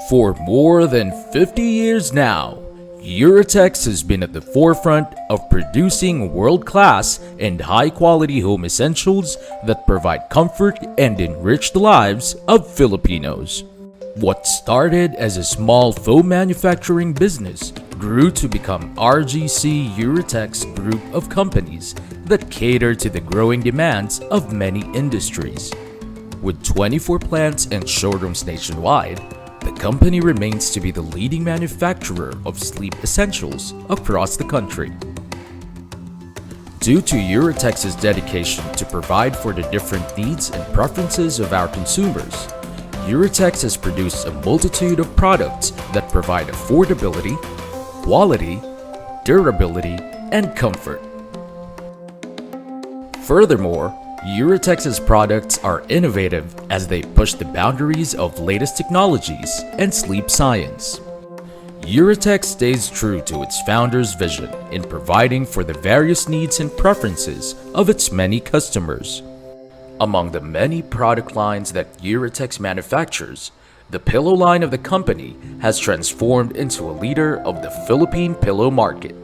For more than 50 years now, URATEX has been at the forefront of producing world-class and high-quality home essentials that provide comfort and enrich the lives of Filipinos. What started as a small foam manufacturing business grew to become RGC URATEX group of companies that cater to the growing demands of many industries. With 24 plants and showrooms nationwide, the company remains to be the leading manufacturer of sleep essentials across the country. Due to URATEX's dedication to provide for the different needs and preferences of our consumers, URATEX has produced a multitude of products that provide affordability, quality, durability, and comfort. Furthermore, URATEX's products are innovative as they push the boundaries of latest technologies and sleep science. URATEX stays true to its founder's vision in providing for the various needs and preferences of its many customers. Among the many product lines that URATEX manufactures, the pillow line of the company has transformed into a leader of the Philippine pillow market.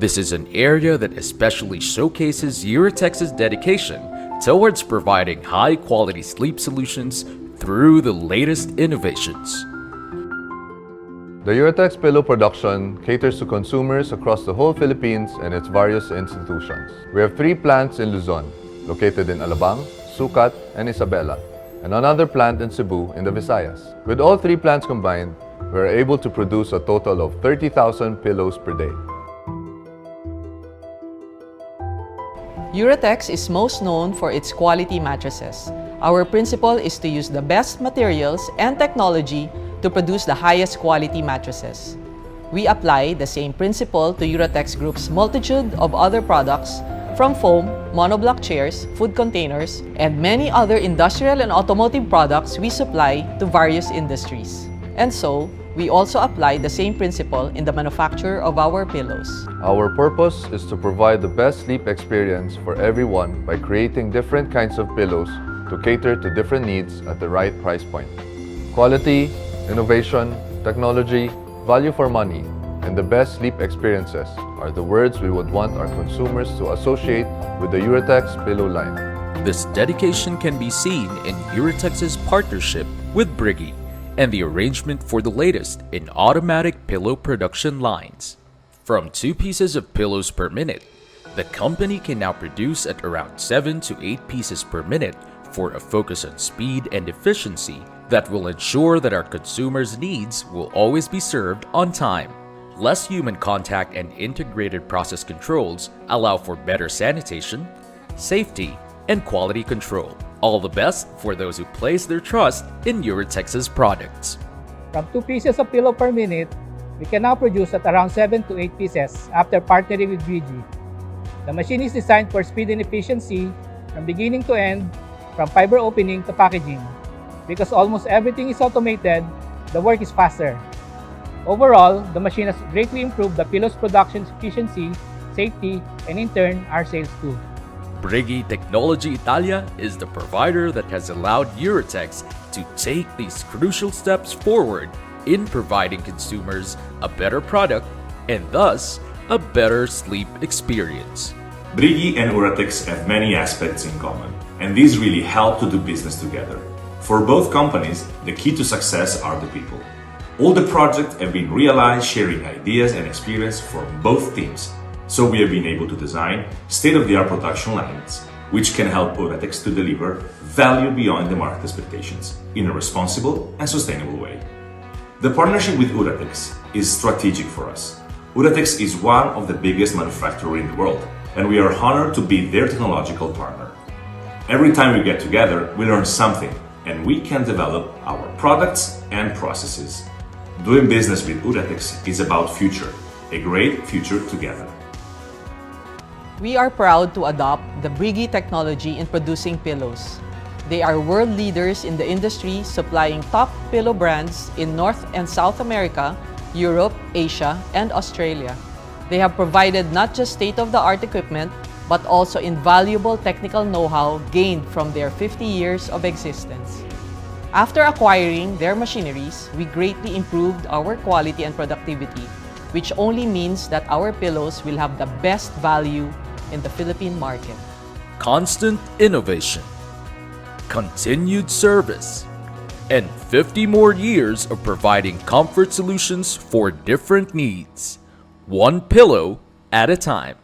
This is an area that especially showcases URATEX's dedication towards providing high-quality sleep solutions through the latest innovations. The URATEX pillow production caters to consumers across the whole Philippines and its various institutions. We have 3 plants in Luzon, located in Alabang, Sucat, and Isabela, and another plant in Cebu in the Visayas. With all 3 plants combined, we are able to produce a total of 30,000 pillows per day. URATEX is most known for its quality mattresses. Our principle is to use the best materials and technology to produce the highest quality mattresses. We apply the same principle to URATEX Group's multitude of other products, from foam, monoblock chairs, food containers, and many other industrial and automotive products we supply to various industries. And so, we also apply the same principle in the manufacture of our pillows. Our purpose is to provide the best sleep experience for everyone by creating different kinds of pillows to cater to different needs at the right price point. Quality, innovation, technology, value for money, and the best sleep experiences are the words we would want our consumers to associate with the URATEX pillow line. This dedication can be seen in URATEX's partnership with Brighi and the arrangement for the latest in automatic pillow production lines. From 2 pieces of pillows per minute, the company can now produce at around 7 to 8 pieces per minute for a focus on speed and efficiency that will ensure that our consumers' needs will always be served on time. Less human contact and integrated process controls allow for better sanitation, safety, and quality control. All the best for those who place their trust in URATEX's products. From 2 pieces of pillow per minute, we can now produce at around 7 to 8 pieces after partnering with Brighi. The machine is designed for speed and efficiency from beginning to end, from fiber opening to packaging. Because almost everything is automated, the work is faster. Overall, the machine has greatly improved the pillow's production efficiency, safety, and in turn, our sales too. Brighi Technology Italia is the provider that has allowed URATEX to take these crucial steps forward in providing consumers a better product and thus a better sleep experience. Brighi and URATEX have many aspects in common, and these really help to do business together. For both companies, the key to success are the people. All the projects have been realized sharing ideas and experience for both teams. So we have been able to design state-of-the-art production lines, which can help URATEX to deliver value beyond the market expectations in a responsible and sustainable way. The partnership with URATEX is strategic for us. URATEX is one of the biggest manufacturers in the world, and we are honored to be their technological partner. Every time we get together, we learn something, and we can develop our products and processes. Doing business with URATEX is about future, a great future together. We are proud to adopt the Brighi technology in producing pillows. They are world leaders in the industry, supplying top pillow brands in North and South America, Europe, Asia, and Australia. They have provided not just state-of-the-art equipment, but also invaluable technical know-how gained from their 50 years of existence. After acquiring their machineries, we greatly improved our quality and productivity, which only means that our pillows will have the best value in the Philippine market. Constant innovation, continued service, and 50 more years of providing comfort solutions for different needs, one pillow at a time.